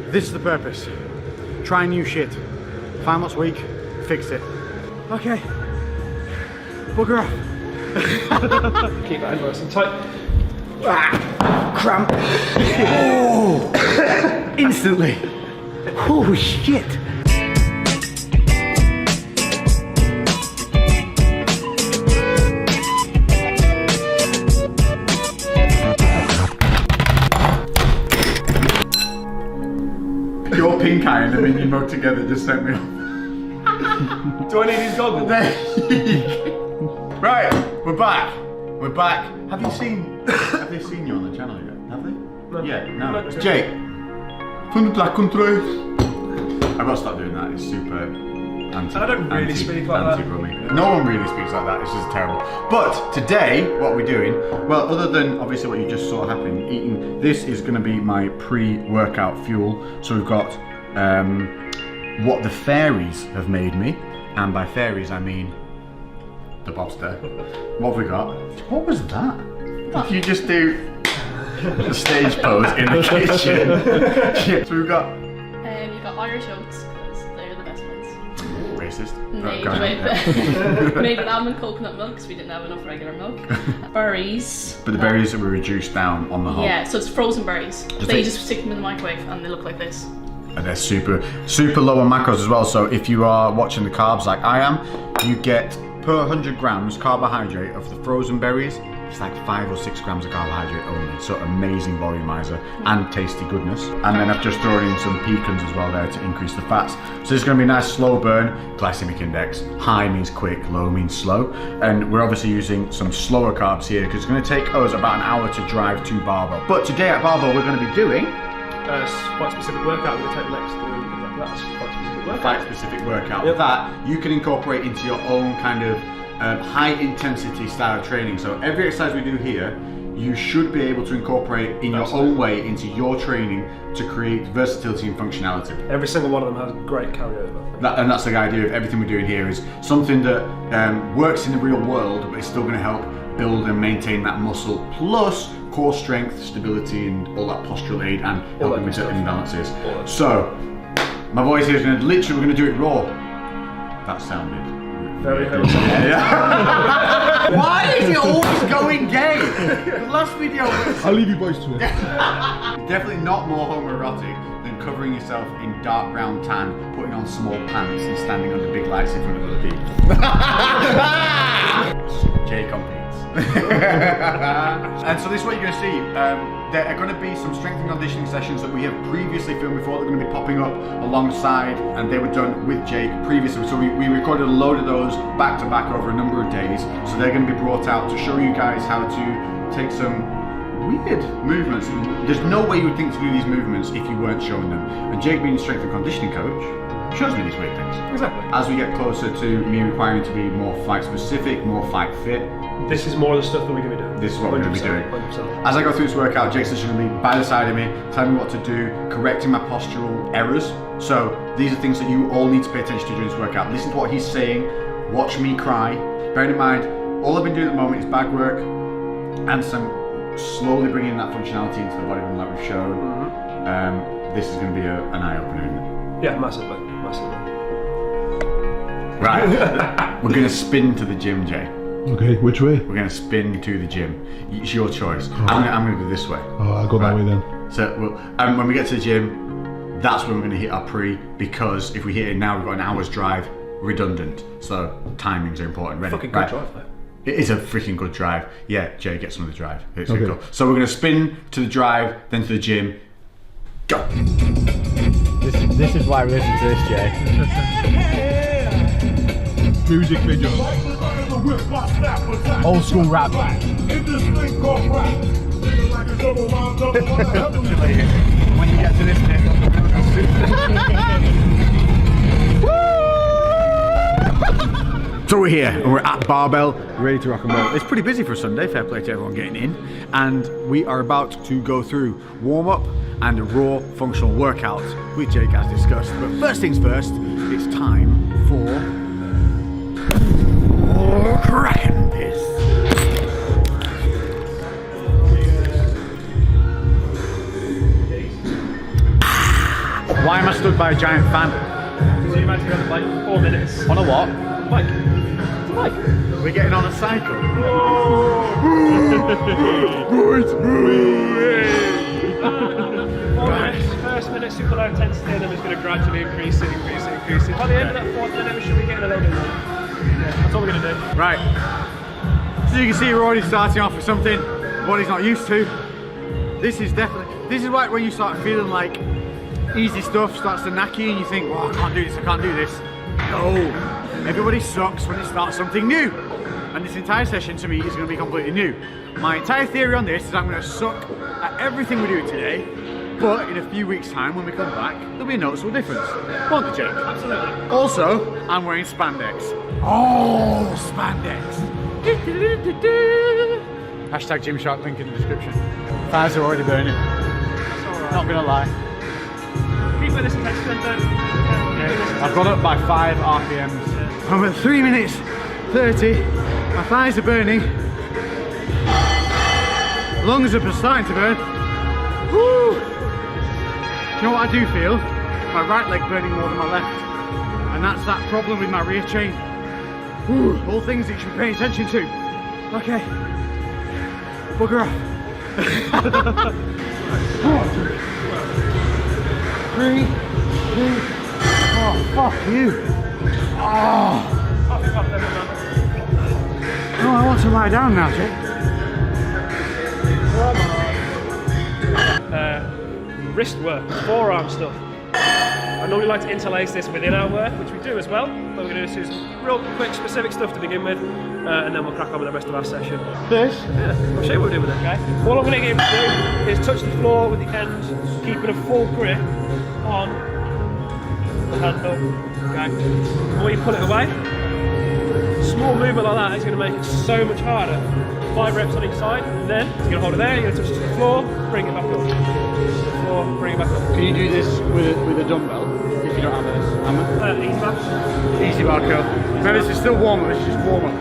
This is the purpose. Try new shit. Find what's weak, fix it. Okay. Bugger off. Keep that nice and tight. Cramp. Oh! Instantly. Oh shit. Your pink eye and the minion mug together just sent me off. Do I need these goggles? Right, we're back. We're back. Have they seen you on the channel yet? Have they? No. Yeah, no. It's Jake. From the black country. I've got to start doing that. It's super anti. I don't really speak like that. No one really speaks like that. It's just terrible. But today, what we're doing, well, other than obviously what you just saw happening, eating, this is going to be my pre-workout fuel. So we've got what the fairies have made me, and by fairies I mean the Bobster. What have we got? What was that? Did you just do the stage pose in the kitchen? Yeah. So we've got. You've got Irish oats because they're the best ones. Racist. Made with almond coconut milk because we didn't have enough regular milk. Berries. But the berries were reduced down on the hob. Yeah, so it's frozen berries. So you just stick them in the microwave and they look like this. And they're super low on macros as well. So if you are watching the carbs like I am, you get per 100 grams carbohydrate of the frozen berries. It's like 5 or 6 grams of carbohydrate only. So amazing volumizer and tasty goodness. And then I've just thrown in some pecans as well there to increase the fats. So this is going to be a nice slow burn. Glycemic index. High means quick, low means slow. And we're obviously using some slower carbs here because it's going to take us about an hour to drive to Barbell. But today at Barbell we're going to be doing quite specific workout. We're going to take legs through. That's quite specific workout. Quite specific workout. Yep. That you can incorporate into your own kind of high intensity style of training. So every exercise we do here, you should be able to incorporate in your own way into your training to create versatility and functionality. Every single one of them has great carryover. And that's the idea of everything we're doing here is something that works in the real world, but it's still going to help build and maintain that muscle, plus core strength, stability, and all that postural aid, and helping with certain imbalances. So, my voice here is going to literally, we're going to do it raw. That sounded very yeah. Why is it always going gay? The last video was... I'll leave you boys to it. Definitely not more homoerotic than covering yourself in dark brown tan, putting on small pants and standing under big lights in front of other people. Jay competes. And so this is what you're going to see. There are going to be some strength and conditioning sessions that we have previously filmed before. They're going to be popping up alongside, and they were done with Jake previously. So we recorded a load of those back to back over a number of days. So they're going to be brought out to show you guys how to take some weird movements. There's no way you would think to do these movements if you weren't showing them. And Jake, being a strength and conditioning coach, shows me these weird things. Exactly. As we get closer to me requiring to be more fight specific, more fight fit, this is more of the stuff that we're going to be doing. this is what we're going to be doing. 100%. As I go through this workout, Jake's just going to be by the side of me, telling me what to do, correcting my postural errors. So these are things that you all need to pay attention to during this workout. Listen to what he's saying, watch me cry. Bearing in mind, all I've been doing at the moment is back work and some slowly bringing that functionality into the bodybuilding like we've shown. This is going to be an eye-opener, isn't it? Yeah, massively. Right, we're going to spin to the gym, Jay. Okay, which way? We're going to spin to the gym. It's your choice. I'm going to go this way. Oh, I'll go that way then. So when we get to the gym, that's when we're going to hit our pre, because if we hit it now, we've got an hour's drive, redundant. So timings are important. Ready? Fucking good drive, though. It is a freaking good drive. Yeah, Jay, get some of the drive. It's okay. Cool. So we're going to spin to the drive, then to the gym. Go. This is why we listen to this, Jay. Music video. Old school rap. When you get to this bit, so we're here and we're at Barbell, ready to rock and roll. It's pretty busy for Sunday, fair play to everyone getting in. And we are about to go through warm up and a raw functional workout with Jake as discussed. But first things first, it's time for cracking this. Why am I stood by a giant fan? So you might have got like 4 minutes. On a what? Bike. It's a bike. We're getting on a cycle. First minute super low intensity, and then we're going to gradually increase it. By the end of that 4th minute, we should be getting a little bit more. Yeah, that's all we're going to do. Right. So you can see we're already starting off with something body's not used to. This is like when you start feeling like easy stuff starts to knack you and you think, well, I can't do this. No, everybody sucks when they start something new. And this entire session to me is going to be completely new. My entire theory on this is I'm going to suck at everything we do today, but in a few weeks' time when we come back, there'll be a noticeable difference. Won't there, Jake? Absolutely. Also, I'm wearing spandex. Oh, spandex. Hashtag Gymshark, link in the description. Thighs are already burning. Alright. Not gonna lie. Keep with this intensity and don't. I've gone up by 5 RPMs. I'm at 3 minutes 30. My thighs are burning. Lungs are starting to burn. Woo! Do you know what I do feel? My right leg burning more than my left. And that's that problem with my rear chain. Woo! All things that you should be paying attention to. Okay. Bugger off. 3, 2, oh, fuck you. Oh. No, I want to lie down now, Jake. Wrist work, forearm stuff. I normally like to interlace this within our work, which we do as well. But we're going to do some real quick, specific stuff to begin with, and then we'll crack on with the rest of our session. This? Yeah, I'll show you what we're doing with it, okay? All I'm going to get him to do is touch the floor with the end, keeping a full grip on the handle, okay? The more you pull it away, small movement like that is going to make it so much harder. 5 reps on each side, and then you're going to hold it there, you're going to touch it to the floor, bring it back up. To the floor, bring it back up. Can you do this with a dumbbell if you don't have a hammer? Easy bar. Easy bar curl. Remember, this is still warm up, this is just warm up.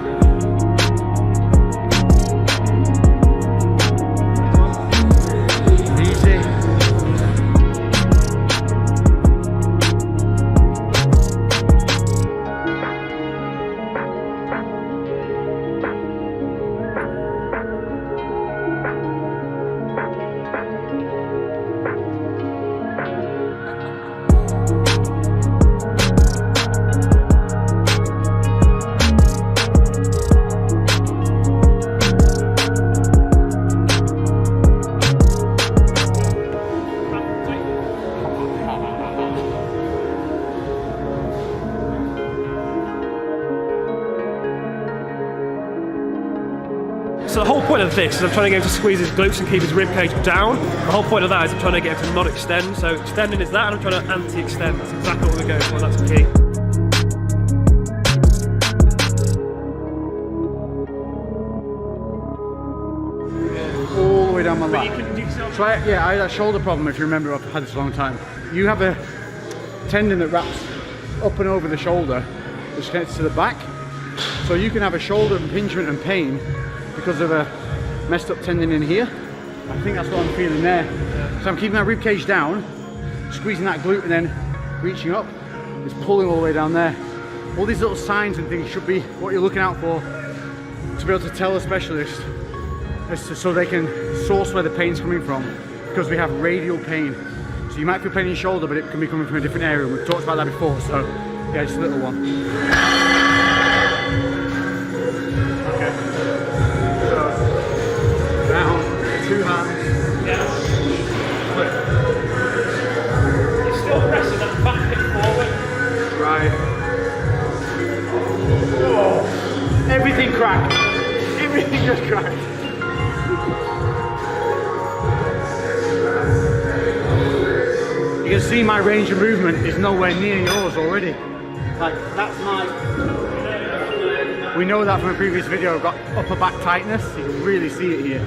Easy. So the whole point of this is I'm trying to get him to squeeze his glutes and keep his rib cage down. The whole point of that is I'm trying to get him to not extend. So extending is that, and I'm trying to anti-extend. That's exactly what we're going for, that's key. All the way down my But you lat. can do yourself. So I had a shoulder problem, if you remember. I've had this a long time. You have a tendon that wraps up and over the shoulder, which connects to the back. So you can have a shoulder impingement and pain because of a messed up tendon in here. I think that's what I'm feeling there. So I'm keeping that rib cage down, squeezing that glute and then reaching up. It's pulling all the way down there. All these little signs and things should be what you're looking out for to be able to tell a specialist so they can source where the pain's coming from, because we have radial pain. So you might feel pain in your shoulder, but it can be coming from a different area. We've talked about that before, so yeah, just a little one. Okay. So, down, 2 hands. Yeah. You're still pressing that back hip forward. Right. Oh, everything cracked. Everything just cracked. You can see my range of movement is nowhere near yours already. Like, that's my... We know that from a previous video, I've got upper back tightness. You can really see it here.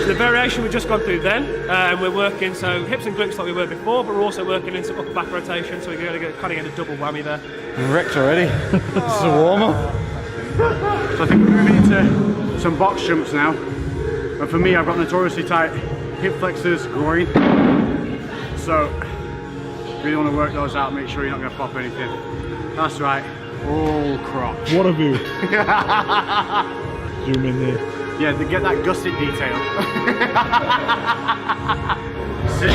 The variation we've just gone through then, and we're working so hips and glutes like we were before, but we're also working in some upper back rotation, so we're going to kind of get a double whammy there. I'm wrecked already. This is a warm-up. So I think we're moving into some box jumps now. And for me, I've got notoriously tight hip flexors, groin. So really want to work those out, make sure you're not going to pop anything. That's right, all crotch. What a view. Zoom in there. Yeah, to get that gusset detail. Sit.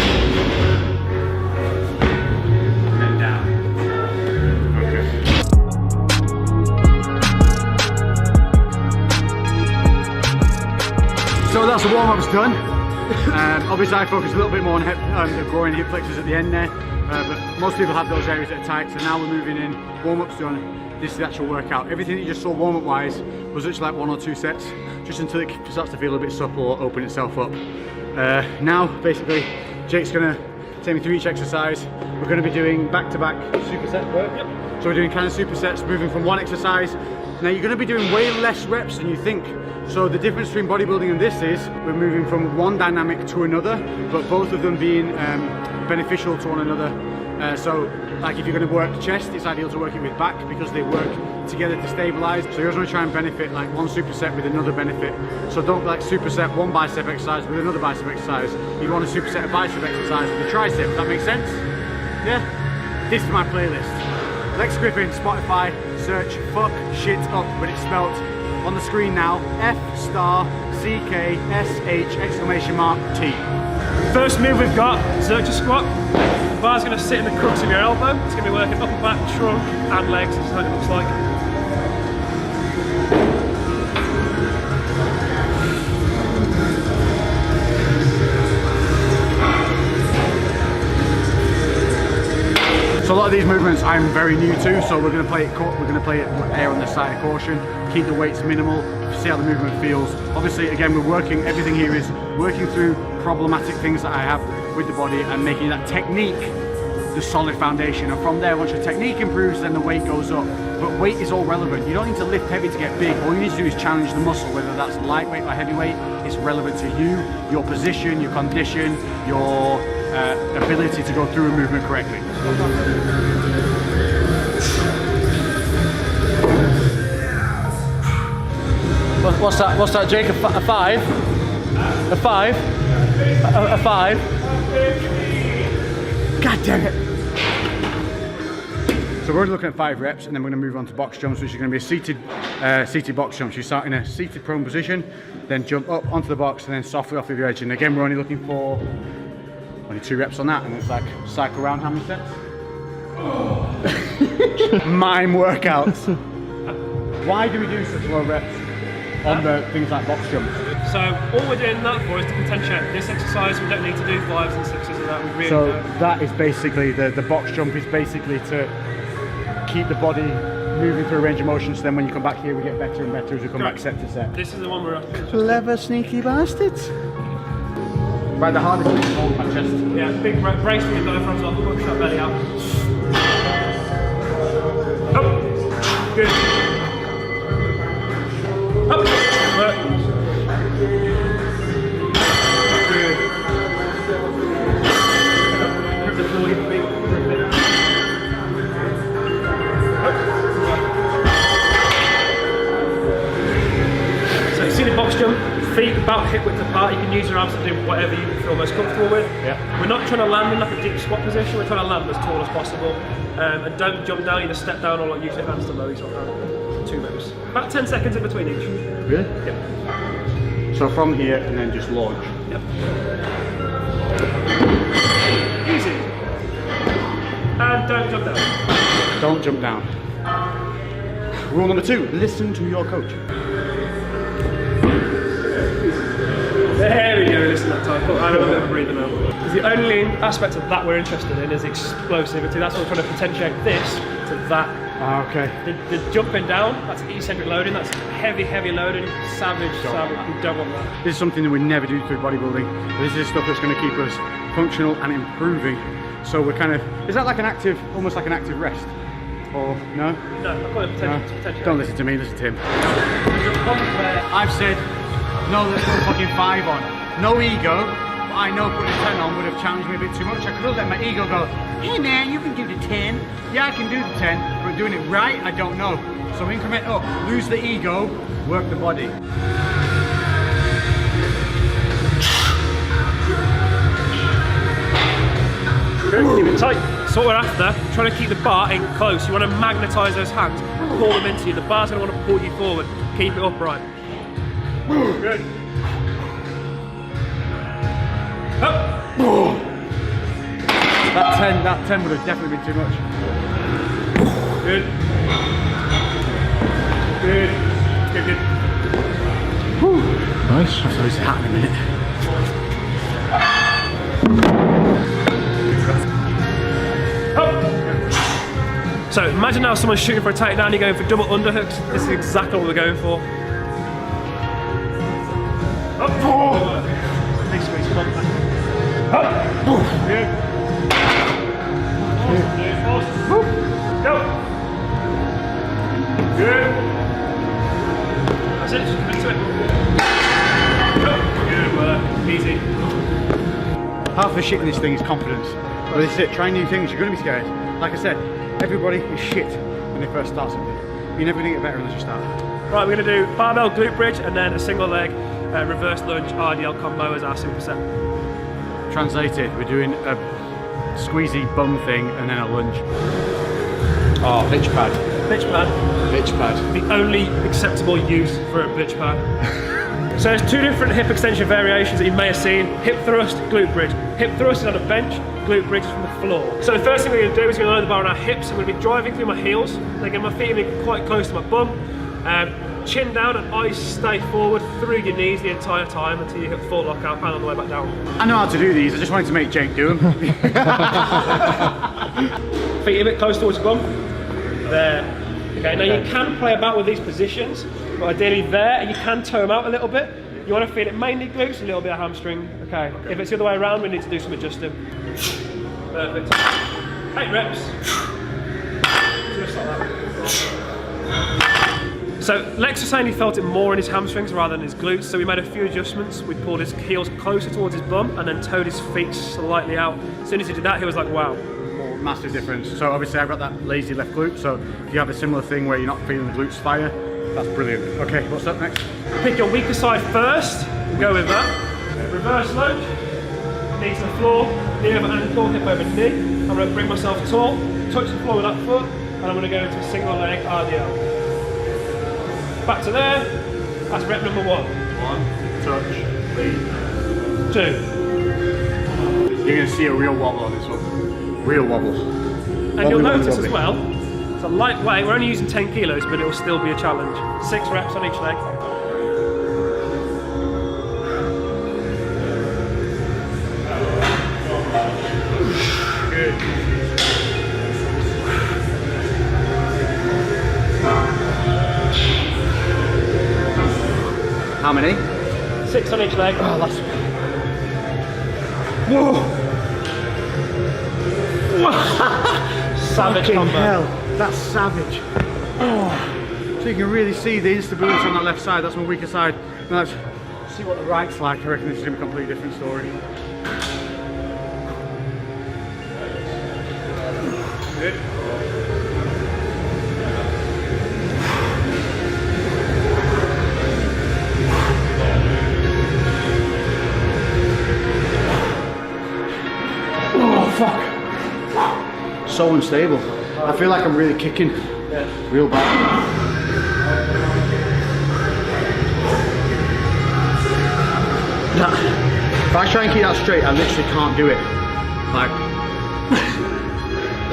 And then down. Okay. So that's the warm-up's done. Obviously I focus a little bit more on the groin hip flexors at the end there, but most people have those areas that are tight, so now we're moving in, warm-up's done, this is the actual workout. Everything that you just saw warm-up wise was literally like 1 or 2 sets, just until it starts to feel a bit supple or open itself up. Now, basically, Jake's gonna take me through each exercise. We're gonna be doing back-to-back superset work. Yep. So we're doing kind of supersets, moving from one exercise. Now you're gonna be doing way less reps than you think. So the difference between bodybuilding and this is, we're moving from one dynamic to another, but both of them being beneficial to one another. So like if you're going to work chest, it's ideal to work it with back because they work together to stabilize. So you always want to try and benefit like one superset with another benefit. So don't like superset one bicep exercise with another bicep exercise. You want to superset a bicep exercise with a tricep. Does that make sense? Yeah? This is my playlist. Lex Griffin, Spotify, search fuck shit up, but it's spelled on the screen now, F*CKSH!T. First move we've got, Xerxes squat. The bar's going to sit in the crux of your elbow. It's going to be working upper back, trunk and legs. This is what it looks like. So a lot of these movements I'm very new to, so we're going to play it air on the side of caution, keep the weights minimal, see how the movement feels. Obviously, again, we're working, everything here is working through problematic things that I have with the body and making that technique the solid foundation. And from there, once your technique improves, then the weight goes up. But weight is all relevant. You don't need to lift heavy to get big. All you need to do is challenge the muscle, whether that's lightweight or heavyweight. It's relevant to you, your position, your condition, your ability to go through a movement correctly. What's that, Jake? A 5? A 5? A 5? God damn it! So we're already looking at 5 reps, and then we're going to move on to box jumps, which is going to be a seated box jump. So you start in a seated prone position, then jump up onto the box, and then softly off of your edge. And again, we're only looking for only 2 reps on that, and it's like cycle around how many sets? Mime workouts. Why do we do such low reps on the things like box jumps? So all we're doing that for is to potentiate this exercise. We don't need to do 5s and 6s of that. We really So don't. that is basically, the box jump is basically to keep the body moving through a range of motion, so then when you come back here we get better and better as we come back set to set. This is the one we're up to. Clever sneaky bastards. Right, the hardest thing is hold my chest. Yeah, big brace for your diaphragms off, push that belly out. Up. Good. Up. Work. Good. Grip the floor, get the feet. Grip it. Up. So you see the box jump, feet about hip width apart. You can use your arms to do whatever you feel most comfortable with. Yeah. We're not trying to land in like a deep squat position, we're trying to land as tall as possible. And don't jump down, either step down or like use your hands to lower yourself down. 2 moves. About 10 seconds in between each. Really? Yep. So from here and then just launch. Yep. Easy. And don't jump down. Don't jump down. Rule number 2, listen to your coach. There we go, listen that time. I have a bit of a breather now. Because the only aspect of that we're interested in is explosivity. That's what we're trying to potentiate this to that. Ah, okay. The jumping down, that's eccentric loading, that's heavy loading, savage. We don't want that. This is something that we never do through bodybuilding. This is stuff that's going to keep us functional and improving. So we're kind of, is that like an active, almost like an active rest? Or no? No, I call it potential. Don't listen to me, listen to him. I've said, no, let's put a fucking 5 on. No ego, but I know putting a 10 on would have challenged me a bit too much. I could have let my ego go, hey man, you can do the 10. Yeah, I can do the 10, but doing it right? I don't know. So increment up, lose the ego, work the body. Good, keep it tight. So what we're after, trying to keep the bar in close. You want to magnetise those hands, pull them into you. The bar's going to want to pull you forward. Keep it upright. Good. Up. That 10 would have definitely been too much. Good. Good. Good, good. Nice. So it's hat in a minute. Up. So imagine now someone's shooting for a takedown, you're going for double underhooks. This is exactly what we're going for. Up. Big squeeze, come on. Up. Good. Awesome. Go. Good. That's it, just commit to it. Good work, easy. Half the shit in this thing is confidence. But this is it, try new things, you're going to be scared. Like I said, everybody is shit when they first start something. You're never going to get better unless you start. Right, we're going to do barbell glute bridge and then a single leg reverse lunge RDL combo as our superset. Translated, we're doing a squeezy bum thing and then a lunge. Oh, pitch pad. Pitch pad. Pitch pad. The only acceptable use for a pitch pad. So there's two different hip extension variations that you may have seen. Hip thrust, glute bridge. Hip thrust is on a bench, glute bridge is from the floor. So the first thing we're going to do is we're going to load the bar on our hips. I'm going to be driving through my heels. Again, my feet are going to be quite close to my bum. Chin down and eyes stay forward through your knees the entire time until you hit full lockout and on the way back down. I know how to do these, I just wanted to make Jake do them. Feet a bit close towards your bum. There. Okay, now you can play about with these positions, but ideally there, and you can toe them out a little bit. You want to feel it mainly glutes, a little bit of hamstring. Okay, if it's the other way around, we need to do some adjusting. Perfect. 8 reps. Just like that. So Lex was saying he felt it more in his hamstrings rather than his glutes, so we made a few adjustments. We pulled his heels closer towards his bum and then toed his feet slightly out. As soon as he did that, he was like, wow. Massive difference. So obviously I've got that lazy left glute, so if you have a similar thing where you're not feeling the glutes fire, that's brilliant. Okay, what's up next? Pick your weaker side first, go with that. Reverse lunge, knee to the floor, knee over ankle, hip over knee. I'm going to bring myself tall, touch the floor with that foot, and I'm going to go into a single leg RDL. Back to there, that's rep number 1. 1, touch, lead. 2. You're going to see a real wobble on this one. Real wobble. And you'll notice as well, it's a lightweight, we're only using 10 kilos, but it will still be a challenge. 6 reps on each leg. Good. How many? 6 on each leg. Oh, that's... Whoa! Savage combo. Hell, that's savage. Oh. So you can really see the instability on that left side. That's my weaker side. Now let's see what the right's like. I reckon this is going to be a completely different story. Good. Oh fuck. So unstable. I feel like I'm really kicking. Yeah. Real bad. If I try and keep that straight, I literally can't do it. Like.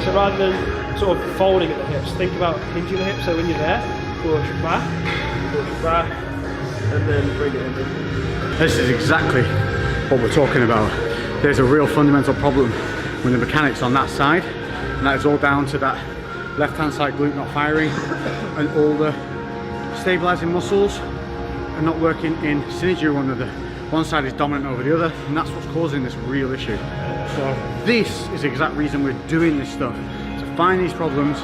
So rather than sort of folding at the hips, think about hinging the hips. So when you're there, push back, and then bring it in. This is exactly what we're talking about. There's a real fundamental problem with the mechanics on that side, and that is all down to that left-hand side glute not firing, and all the stabilizing muscles are not working in synergy with one another. One side is dominant over the other, and that's what's causing this real issue. So this is the exact reason we're doing this stuff, to find these problems,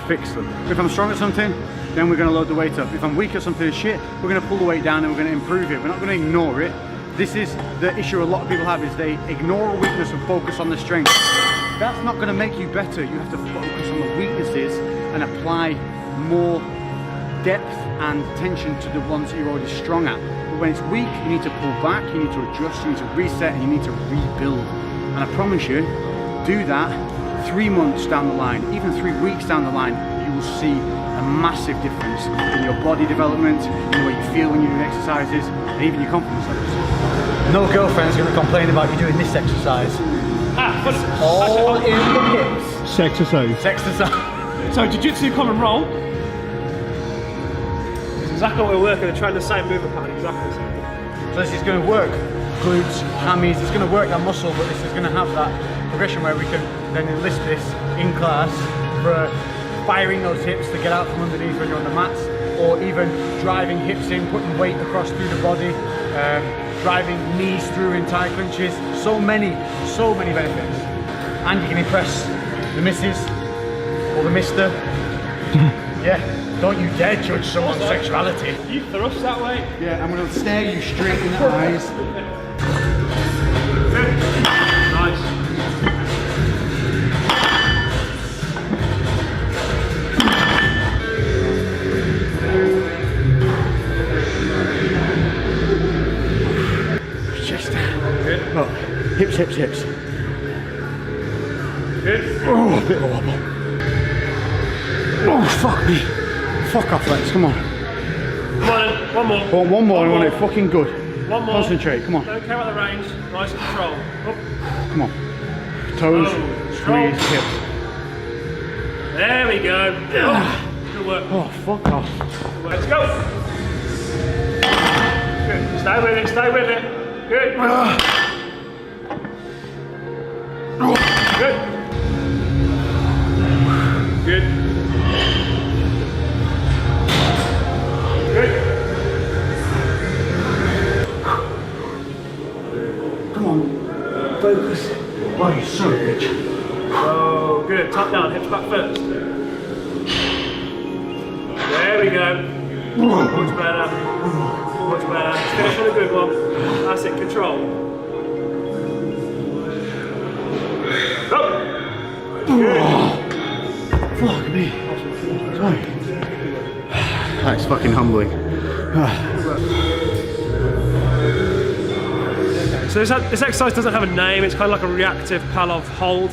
fix them. If I'm strong at something, then we're going to load the weight up. If I'm weak at something and shit, we're going to pull the weight down and we're going to improve it. We're not going to ignore it. This is the issue a lot of people have, is they ignore a weakness and focus on the strength. That's not going to make you better. You have to focus on the weaknesses and apply more depth and tension to the ones that you're already strong at. But when it's weak, you need to pull back, you need to adjust, you need to reset, and you need to rebuild. And I promise you, do that 3 months down the line, even 3 weeks down the line, you will see a massive difference in your body development, in the way you feel when you do exercises, and even your confidence levels. No girlfriend's going to complain about you doing this exercise. All in the hips. Sexercise. Exercise. So jiu-jitsu common roll. It's exactly what we're working. They're trying the same movement pattern, exactly the same. So this is going to work glutes, hammies, it's going to work that muscle, but this is going to have that progression where we can then enlist this in class for firing those hips to get out from underneath when you're on the mats, or even driving hips in, putting weight across through the body, driving knees through in tight clinches. So many benefits. And you can impress the missus or the mister. Yeah, don't you dare judge someone's sexuality. You thrust that way. Yeah, I'm going to stare you straight in the eyes. Nice. Chest. Good. Oh, hips, hips, hips. Good. Oh, a bit of a wobble. Oh, fuck me. Fuck off, Lex, come on. Come on in. One more. One more, I want it fucking good. One more. Concentrate, come on. Don't care about the range. Nice control. Up. Come on. Toes, Oh, squeeze, hips. There we go. Oh, good work. Oh, fuck off. Let's go. Good. Stay with it. Stay with it. Good. Good. Good. Good. Come on. Focus. Oh, you're so rich. Oh, good. Top down. Hips back first. There we go. Much better. Much better. Let's finish on a good one. That's it. Control. Go. Good. Fuck me. Sorry. That's fucking humbling. So this exercise doesn't have a name. It's kind of like a reactive Palov hold.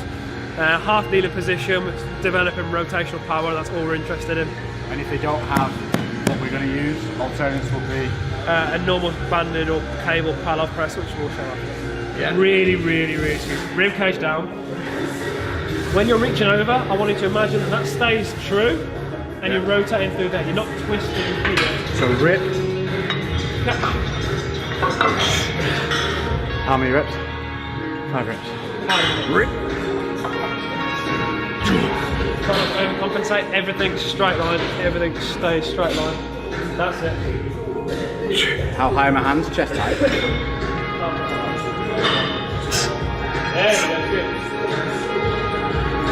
Half kneeling position, developing rotational power. That's all we're interested in. And if they don't have what we're going to use, alternatives will be A normal banded or cable Palov press, which we'll show after. Yeah. Really smooth. Rib cage down. When you're reaching over, I want you to imagine that stays true, and you're rotating through there. You're not twisting here. so rip. Catch. How many reps? 5 reps. Rip. Try not to overcompensate. Everything straight line. Everything stays straight line. That's it. How high are my hands? Chest height. There we go.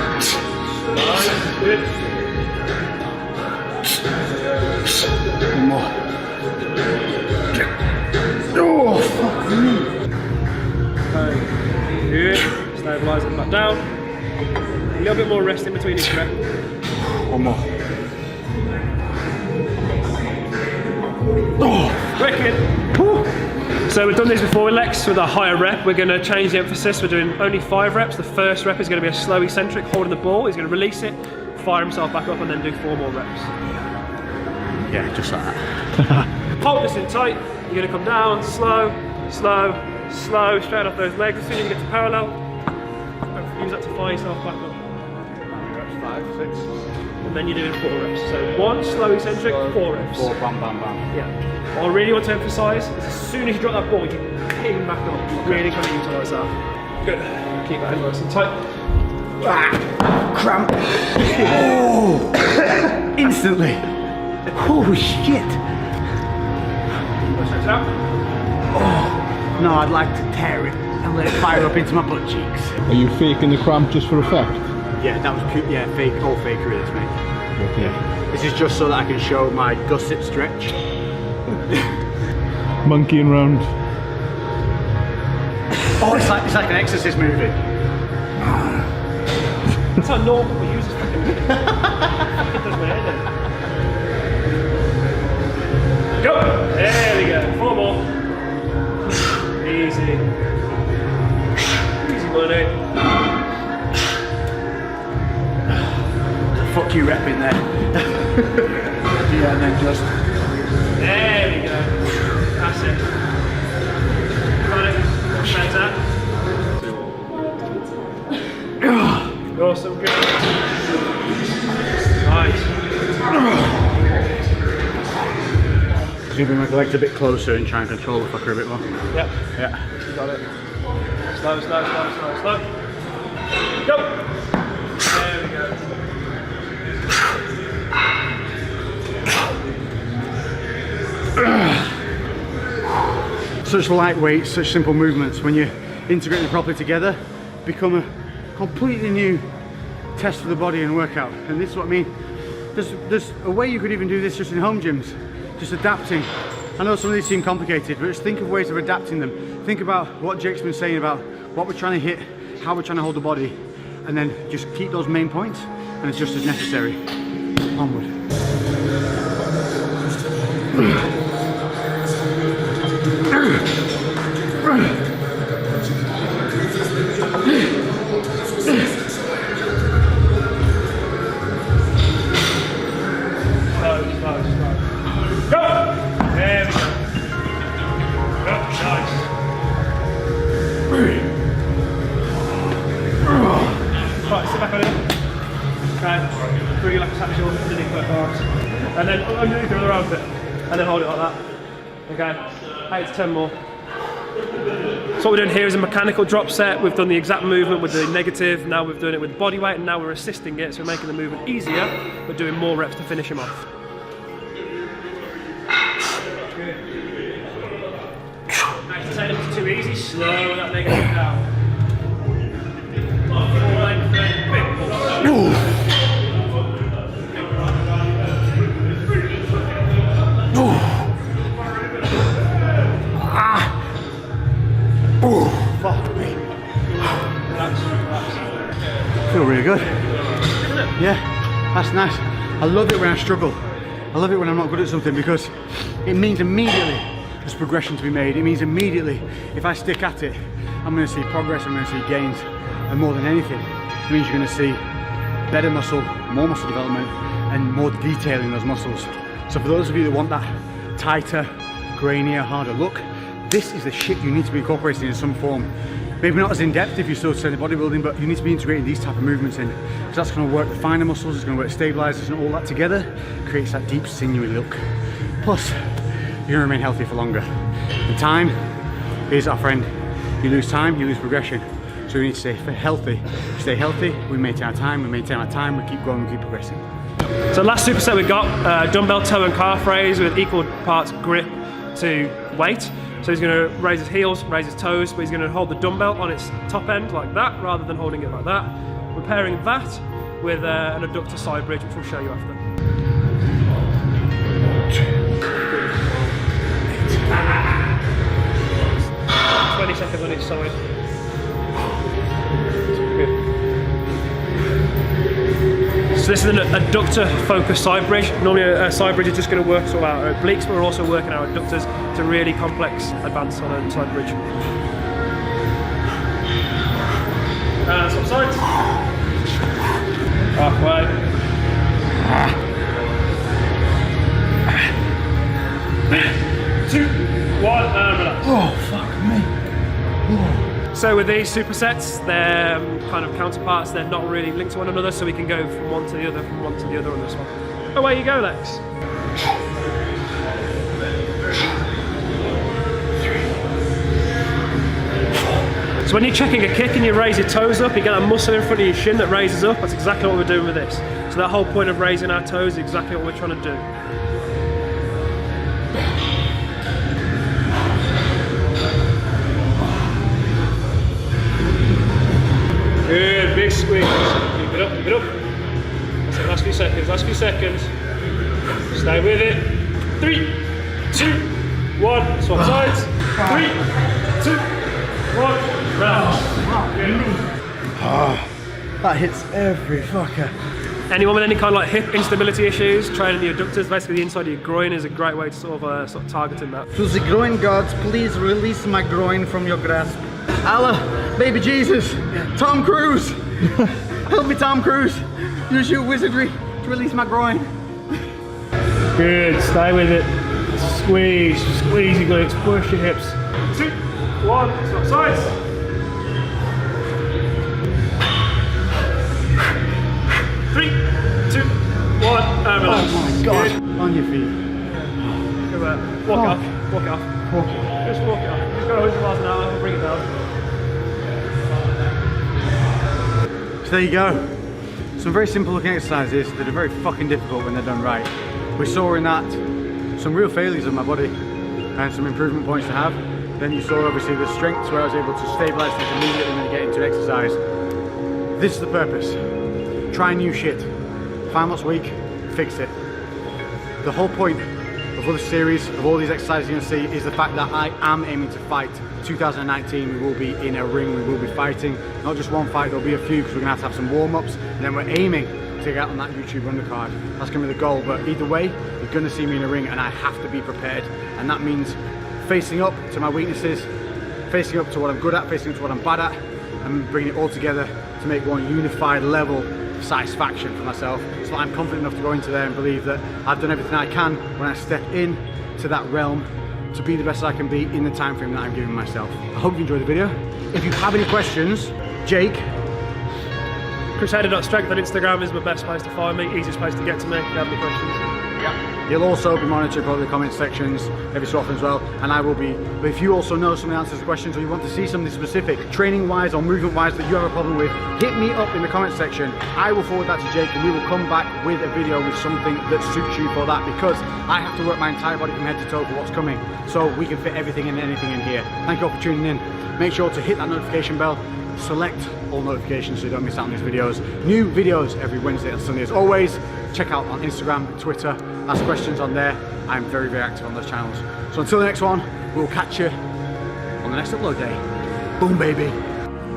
Good. Nice. Good. One more. Oh, fuck me. Good. Stabilise it back down. A little bit more rest in between each rep. One more. Wicked. So we've done this before with Lex with a higher rep. We're going to change the emphasis. We're doing only 5 reps. The first rep is going to be a slow eccentric, holding the ball. He's going to release it, fire himself back up, and then do 4 more reps. Yeah, just like that. Hold this in tight. You're going to come down, slow, slow, slow, straight off those legs. As soon as you get to parallel, use that to fire yourself back up. 5, 6. And then you're doing 4 reps. So 1 slow eccentric, 4 reps. 4, bam, bam, bam. Yeah. What I really want to emphasise is as soon as you drop that ball, you ping back up. Really kind of utilise that. Good. Keep that in nice and tight. Cramp. Oh! Instantly. Oh shit. Stretch it out. Oh. No, I'd like to tear it and let it fire up into my butt cheeks. Are you faking the cramp just for effect? Yeah, that was pure, yeah, fake, all fakery this, mate. Okay. This is just so that I can show my gusset stretch. Monkeying round. Oh, it's like an Exorcist movie. That's how normal we use this fucking Just bring my legs a bit closer and try and control the fucker a bit more. Yep. Yeah. You got it. Slow, slow, slow, slow, slow. Go! There we go. Such lightweight, such simple movements, when you integrate them properly together, become a completely new test for the body and workout. And this is what I mean. There's a way you could even do this just in home gyms, just adapting. I know some of these seem complicated, but just think of ways of adapting them. Think about what Jake's been saying about what we're trying to hit, how we're trying to hold the body, and then just keep those main points, and it's just as necessary. Onward. And then underneath the other armpit, and then hold it like that. Okay, 8 to 10 more. So what we're doing here is a mechanical drop set. We've done the exact movement with the negative, now we've done it with body weight, and now we're assisting it, so we're making the movement easier, but doing more reps to finish him off. Nice, turn it too easy, slow that negative down. Fuck me. Feel really good. Yeah, that's nice. I love it when I struggle. I love it when I'm not good at something, because it means immediately there's progression to be made. It means immediately if I stick at it, I'm going to see progress, I'm going to see gains, and more than anything, it means you're going to see better muscle, more muscle development, and more detail in those muscles. So for those of you that want that tighter, grainier, harder look, this is the shit you need to be incorporating in some form. Maybe not as in depth if you're still studying bodybuilding, but you need to be integrating these type of movements in, because that's going to work the finer muscles, it's going to work stabilizers, and all that together creates that deep sinewy look. Plus, you're going to remain healthy for longer. And time is our friend. You lose time, you lose progression. So we need to stay healthy. Stay healthy, we maintain our time, we keep growing, we keep progressing. So last superset we got, dumbbell toe and calf raise with equal parts grip to weight. So he's going to raise his heels, raise his toes, but he's going to hold the dumbbell on its top end like that, rather than holding it like that. We're pairing that with an adductor side bridge, which we'll show you after. 20 seconds on each side. Good. So this is an adductor focused side bridge. Normally a side bridge is just going to work sort of our obliques, but we're also working our adductors to really complex advance on a side bridge. Swap sides. Halfway. 2, 1, and relax. Oh, fuck me. So with these supersets, they're kind of counterparts, they're not really linked to one another, so we can go from one to the other, from one to the other on this one. Away you go, Lex. So when you're checking a kick and you raise your toes up, you get that muscle in front of your shin that raises up. That's exactly what we're doing with this. So that whole point of raising our toes is exactly what we're trying to do. Good, big squeeze. Keep it up, keep it up. That's it, last few seconds, last few seconds. Stay with it. 3, 2, 1. Swap sides. 3, 2, 1. Round. That hits every fucker. Anyone with any kind of like hip instability issues, training the adductors, basically the inside of your groin, is a great way to sort of targeting that. To the groin gods, please release my groin from your grasp. Allah, baby Jesus, Tom Cruise, help me Tom Cruise, use your wizardry to release my groin. Good, stay with it. Squeeze, squeeze your glutes, push your hips. 2, 1, swap sides. 3, 2, 1, and relax. Oh my God, good. On your feet. walk it off. Walk it off. Just walk it off. Just go 100 miles an hour and bring it down. So there you go. Some very simple looking exercises that are very fucking difficult when they're done right. We saw in that some real failures of my body and some improvement points to have. Then you saw obviously the strengths where I was able to stabilize things immediately when you get into exercise. This is the purpose. Try new shit. Find what's weak, fix it. The whole point of all this series, of all these exercises you're going to see, is the fact that I am aiming to fight. 2019 we will be in a ring, we will be fighting. Not just one fight, there'll be a few because we're going to have some warm-ups, and then we're aiming to get on that YouTube undercard. That's going to be the goal, but either way, you're going to see me in a ring and I have to be prepared, and that means facing up to my weaknesses, facing up to what I'm good at, facing up to what I'm bad at, and bringing it all together to make one unified level of satisfaction for myself, so that I'm confident enough to go into there and believe that I've done everything I can when I step in to that realm to be the best I can be in the time frame that I'm giving myself. I hope you enjoyed the video. If you have any questions, Jake, Crusader.strength on Instagram is my best place to find me, easiest place to get to me if you have any questions. You'll also be monitored by the comment sections every so often as well, and I will be. But if you also know some of the answers to questions, or you want to see something specific, training wise or movement wise, that you have a problem with, hit me up in the comment section. I will forward that to Jake and we will come back with a video with something that suits you for that, because I have to work my entire body from head to toe for what's coming, so we can fit everything and anything in here. Thank you all for tuning in. Make sure to hit that notification bell, select all notifications so you don't miss out on these videos. New videos every Wednesday and Sunday as always. Check out on Instagram, Twitter, ask questions on there. I'm very, very active on those channels. So until the next one, we'll catch you on the next upload day. Boom, baby.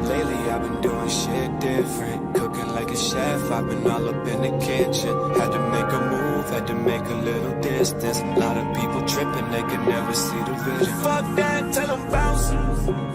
Lately I've been doing shit different, cooking like a chef, I've been all up in the kitchen. Had to make a move, had to make a little distance. A lot of people tripping, they can never see the vision. Fuck that, tell them bounce.